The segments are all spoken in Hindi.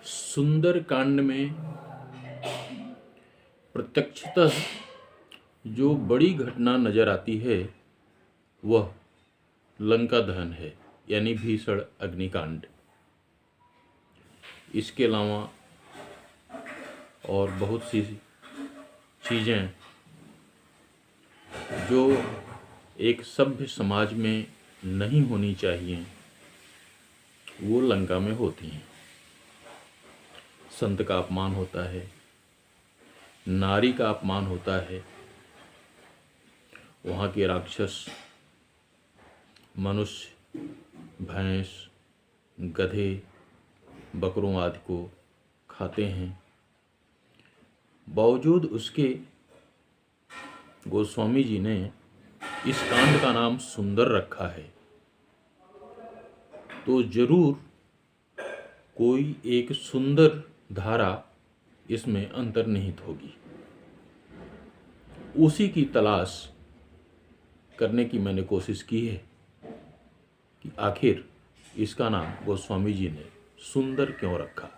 सुंदर कांड में प्रत्यक्षतः जो बड़ी घटना नजर आती है वह लंका दहन है, यानी भीषण अग्निकांड। इसके अलावा और बहुत सी चीज़ें जो एक सभ्य समाज में नहीं होनी चाहिए वो लंका में होती हैं। संत का अपमान होता है, नारी का अपमान होता है, वहाँ के राक्षस मनुष्य, भैंस, गधे, बकरों आदि को खाते हैं। बावजूद उसके गोस्वामी जी ने इस कांड का नाम सुंदर रखा है, तो जरूर कोई एक सुंदर धारा इसमें अंतर्निहित होगी। उसी की तलाश करने की मैंने कोशिश की है कि आखिर इसका नाम गोस्वामी जी ने सुंदर क्यों रखा।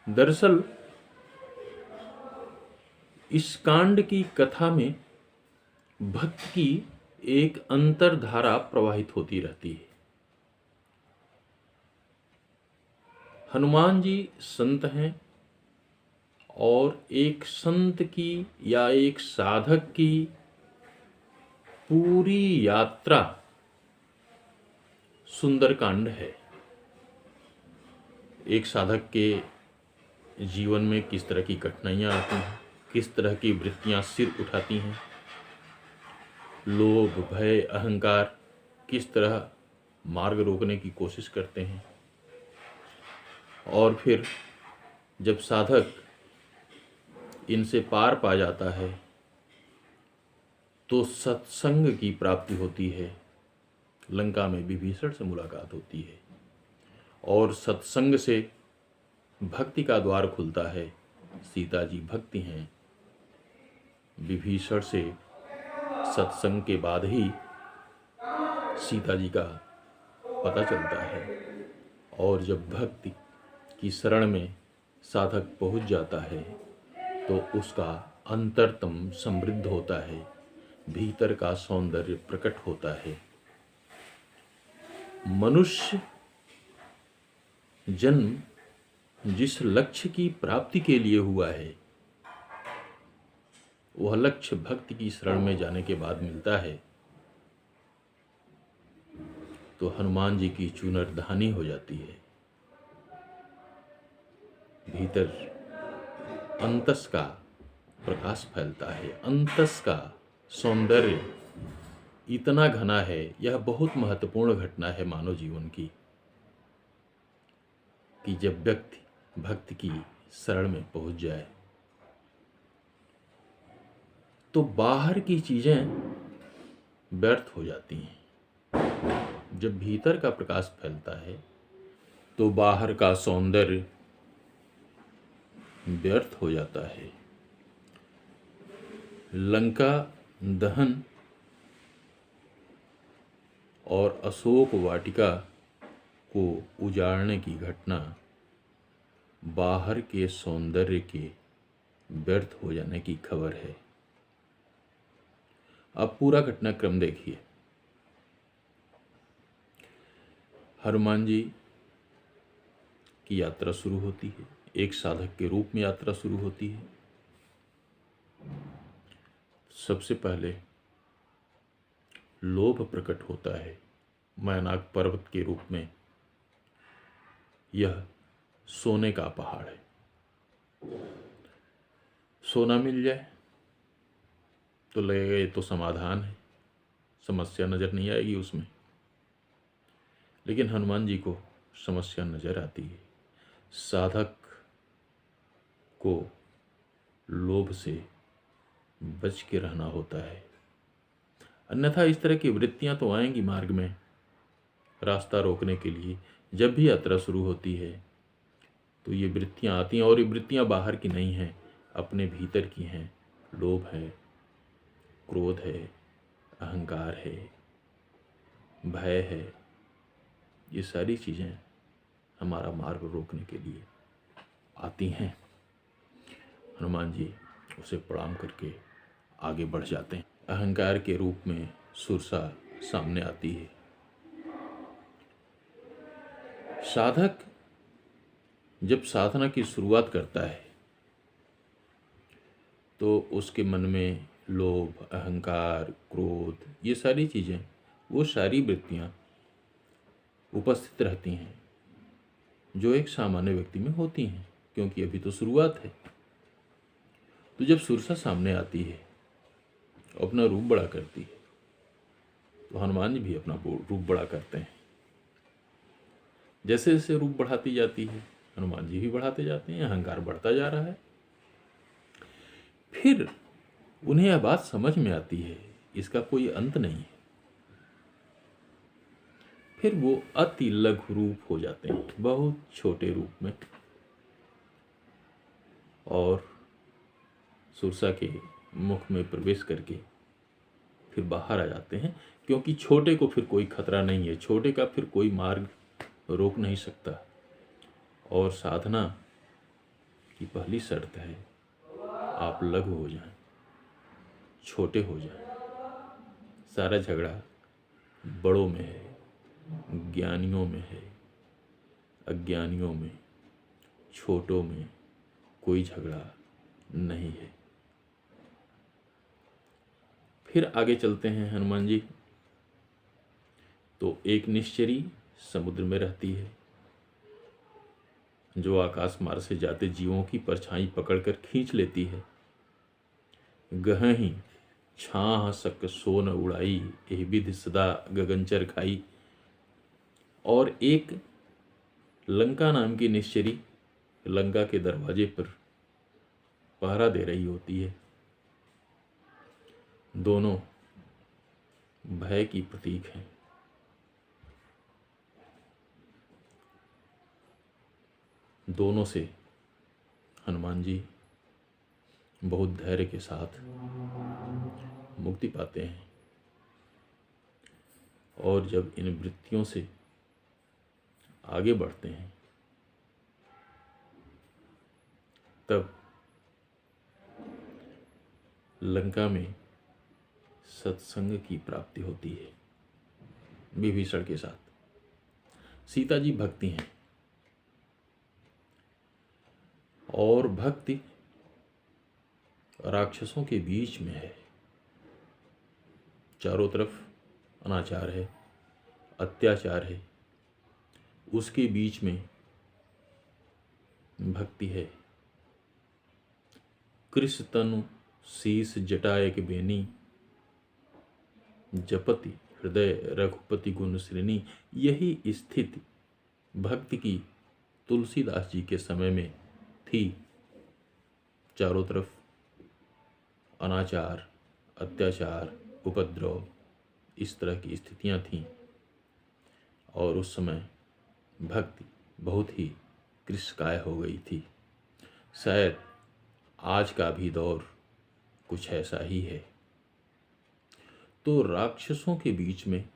दरअसल इस कांड की कथा में भक्त की एक अंतरधारा प्रवाहित होती रहती है। हनुमान जी संत हैं और एक संत की या एक साधक की पूरी यात्रा सुंदरकांड है। एक साधक के जीवन में किस तरह की कठिनाइयाँ आती हैं, किस तरह की वृत्तियाँ सिर उठाती हैं, लोभ, भय, अहंकार किस तरह मार्ग रोकने की कोशिश करते हैं, और फिर जब साधक इनसे पार पा जाता है तो सत्संग की प्राप्ति होती है। लंका में विभीषण से मुलाकात होती है और सत्संग से भक्ति का द्वार खुलता है। सीता जी भक्ति हैं। विभीषण से सत्संग के बाद ही सीता जी का पता चलता है, और जब भक्ति की शरण में साधक पहुंच जाता है तो उसका अंतरतम समृद्ध होता है, भीतर का सौंदर्य प्रकट होता है। मनुष्य जन्म जिस लक्ष्य की प्राप्ति के लिए हुआ है वह लक्ष्य भक्ति की शरण में जाने के बाद मिलता है तो हनुमान जी की चुनरधानी हो जाती है। भीतर अंतस का प्रकाश फैलता है, अंतस का सौंदर्य इतना घना है। यह बहुत महत्वपूर्ण घटना है मानव जीवन की कि जब व्यक्ति भक्ति की शरण में पहुंच जाए तो बाहर की चीजें व्यर्थ हो जाती हैं। जब भीतर का प्रकाश फैलता है तो बाहर का सौंदर्य व्यर्थ हो जाता है। लंका दहन और अशोक वाटिका को उजाड़ने की घटना बाहर के सौंदर्य के व्यर्थ हो जाने की खबर है। अब पूरा घटनाक्रम देखिए। हनुमान जी की यात्रा शुरू होती है, एक साधक के रूप में यात्रा शुरू होती है। सबसे पहले लोभ प्रकट होता है। मैनाक पर्वत के रूप में यह सोने का पहाड़ है। सोना मिल जाए तो लगेगा ये तो समाधान है, समस्या नजर नहीं आएगी उसमें। लेकिन हनुमान जी को समस्या नजर आती है। साधक को लोभ से बच के रहना होता है, अन्यथा इस तरह की वृत्तियां तो आएंगी मार्ग में रास्ता रोकने के लिए। जब भी यात्रा शुरू होती है तो ये वृत्तियां आती हैं, और ये वृत्तियां बाहर की नहीं हैं, अपने भीतर की हैं। लोभ है, क्रोध है, अहंकार है, भय है। ये सारी चीज़ें हमारा मार्ग रोकने के लिए आती हैं। हनुमान जी उसे प्रणाम करके आगे बढ़ जाते हैं। अहंकार के रूप में सुरसा सामने आती है। साधक जब साधना की शुरुआत करता है तो उसके मन में लोभ, अहंकार, क्रोध, ये सारी चीज़ें, वो सारी वृत्तियाँ उपस्थित रहती हैं जो एक सामान्य व्यक्ति में होती हैं, क्योंकि अभी तो शुरुआत है। तो जब सुरसा सामने आती है, अपना रूप बड़ा करती है, तो हनुमान जी भी अपना रूप बड़ा करते हैं। जैसे जैसे रूप बढ़ाती जाती है, हनुमान जी भी बढ़ाते जाते हैं, अहंकार बढ़ता जा रहा है। फिर उन्हें यह बात समझ में आती है इसका कोई अंत नहीं है। फिर वो अति लघु रूप हो जाते हैं, बहुत छोटे रूप में, और सुरसा के मुख में प्रवेश करके फिर बाहर आ जाते हैं, क्योंकि छोटे को फिर कोई खतरा नहीं है, छोटे का फिर कोई मार्ग रोक नहीं सकता। और साधना की पहली शर्त है आप लघु हो जाएं, छोटे हो जाएं। सारा झगड़ा बड़ों में है, ज्ञानियों में है, अज्ञानियों में, छोटों में कोई झगड़ा नहीं है। फिर आगे चलते हैं हनुमान जी। तो एक निश्चरी समुद्र में रहती है, जो आकाश मार्ग से जाते जीवों की परछाई पकड़कर खींच लेती है। गहहीं छाह सक सोन उड़ाई, एह विधि सदा गगनचर खाई। और एक लंका नाम की निश्चरी लंका के दरवाजे पर पहरा दे रही होती है। दोनों भय की प्रतीक हैं। दोनों से हनुमान जी बहुत धैर्य के साथ मुक्ति पाते हैं। और जब इन वृत्तियों से आगे बढ़ते हैं तब लंका में सत्संग की प्राप्ति होती है विभीषण के साथ। सीता जी भक्ति हैं, और भक्ति राक्षसों के बीच में है। चारों तरफ अनाचार है, अत्याचार है, उसके बीच में भक्ति है। कृष तनु शीस जटायक बेनी, जपति हृदय रघुपति गुण श्रेणी। यही स्थिति भक्ति की तुलसीदास जी के समय में थी। चारों तरफ अनाचार, अत्याचार, उपद्रव, इस तरह की स्थितियां थीं, और उस समय भक्ति बहुत ही कृशकाय हो गई थी। शायद आज का भी दौर कुछ ऐसा ही है। तो राक्षसों के बीच में,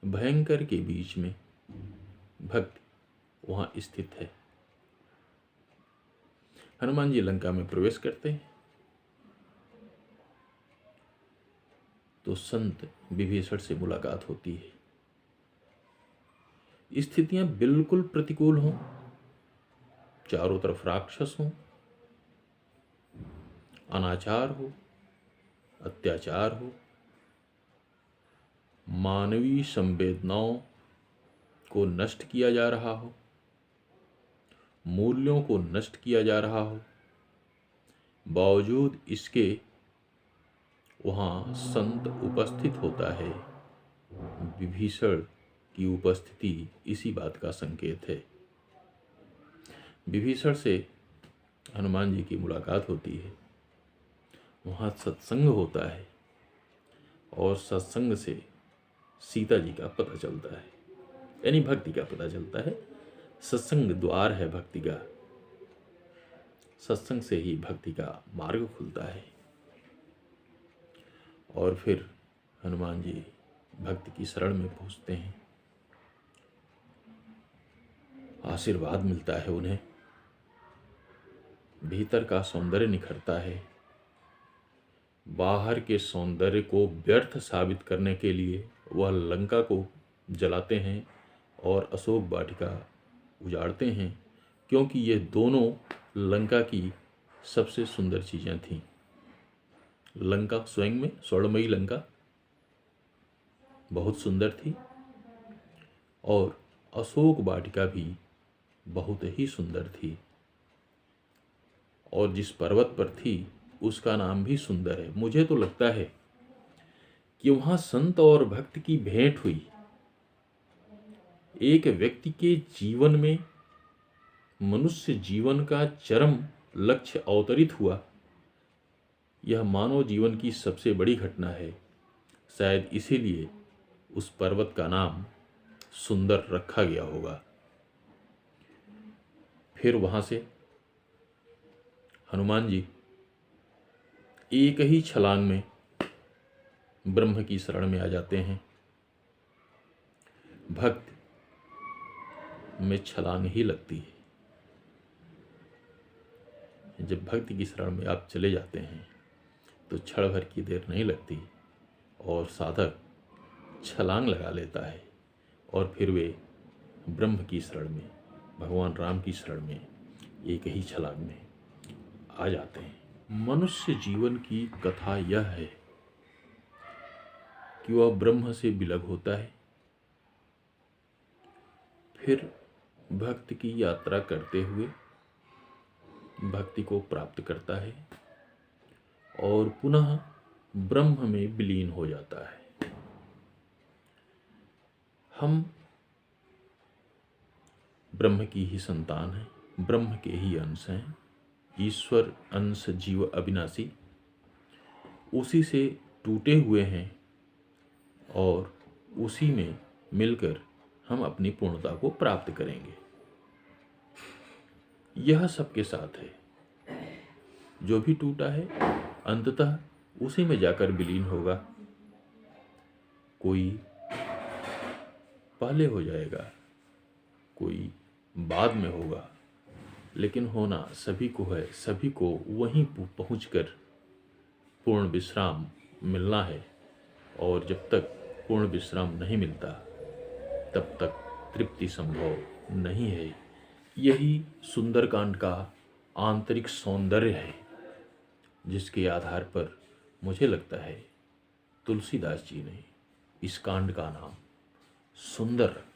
भयंकर के बीच में भक्ति वहाँ स्थित है। हनुमान जी लंका में प्रवेश करते हैं तो संत विभीषण से मुलाकात होती है। स्थितियां बिल्कुल प्रतिकूल हों, चारों तरफ राक्षस हों, अनाचार हो, अत्याचार हो, मानवीय संवेदनाओं को नष्ट किया जा रहा हो, मूल्यों को नष्ट किया जा रहा हो, बावजूद इसके वहाँ संत उपस्थित होता है। विभीषण की उपस्थिति इसी बात का संकेत है। विभीषण से हनुमान जी की मुलाकात होती है, वहाँ सत्संग होता है, और सत्संग से सीता जी का पता चलता है, यानी भक्ति का पता चलता है। सत्संग द्वार है भक्ति का, सत्संग से ही भक्ति का मार्ग खुलता है। और फिर हनुमान जी भक्ति की शरण में पहुँचते हैं, आशीर्वाद मिलता है उन्हें, भीतर का सौंदर्य निखरता है। बाहर के सौंदर्य को व्यर्थ साबित करने के लिए वह लंका को जलाते हैं और अशोक वाटिका उजाड़ते हैं, क्योंकि ये दोनों लंका की सबसे सुंदर चीज़ें थीं। लंका स्वयं में, स्वर्णमयी लंका बहुत सुंदर थी और अशोक वाटिका भी बहुत ही सुंदर थी, और जिस पर्वत पर थी उसका नाम भी सुंदर है। मुझे तो लगता है कि वहाँ संत और भक्त की भेंट हुई। एक व्यक्ति के जीवन में मनुष्य जीवन का चरम लक्ष्य अवतरित हुआ, यह मानव जीवन की सबसे बड़ी घटना है। शायद इसीलिए उस पर्वत का नाम सुंदर रखा गया होगा। फिर वहां से हनुमान जी एक ही छलांग में ब्रह्म की शरण में आ जाते हैं। भक्त में छलांग ही लगती है। जब भक्ति की शरण में आप चले जाते हैं तो क्षण भर की देर नहीं लगती और साधक छलांग लगा लेता है और फिर वे ब्रह्म की शरण में, भगवान राम की शरण में एक ही छलांग में आ जाते हैं। मनुष्य जीवन की कथा यह है कि वह ब्रह्म से विलग होता है, फिर भक्त की यात्रा करते हुए भक्ति को प्राप्त करता है और पुनः ब्रह्म में विलीन हो जाता है। हम ब्रह्म की ही संतान हैं, ब्रह्म के ही अंश हैं। ईश्वर अंश जीव अविनाशी, उसी से टूटे हुए हैं और उसी में मिलकर हम अपनी पूर्णता को प्राप्त करेंगे। यह सबके साथ है। जो भी टूटा है अंततः उसी में जाकर विलीन होगा। कोई पहले हो जाएगा, कोई बाद में होगा, लेकिन होना सभी को है। सभी को वहीं पहुंचकर पूर्ण विश्राम मिलना है, और जब तक पूर्ण विश्राम नहीं मिलता तब तक तृप्ति संभव नहीं है। यही सुंदरकांड का आंतरिक सौंदर्य है, जिसके आधार पर मुझे लगता है तुलसीदास जी ने इस कांड का नाम सुंदर रखा।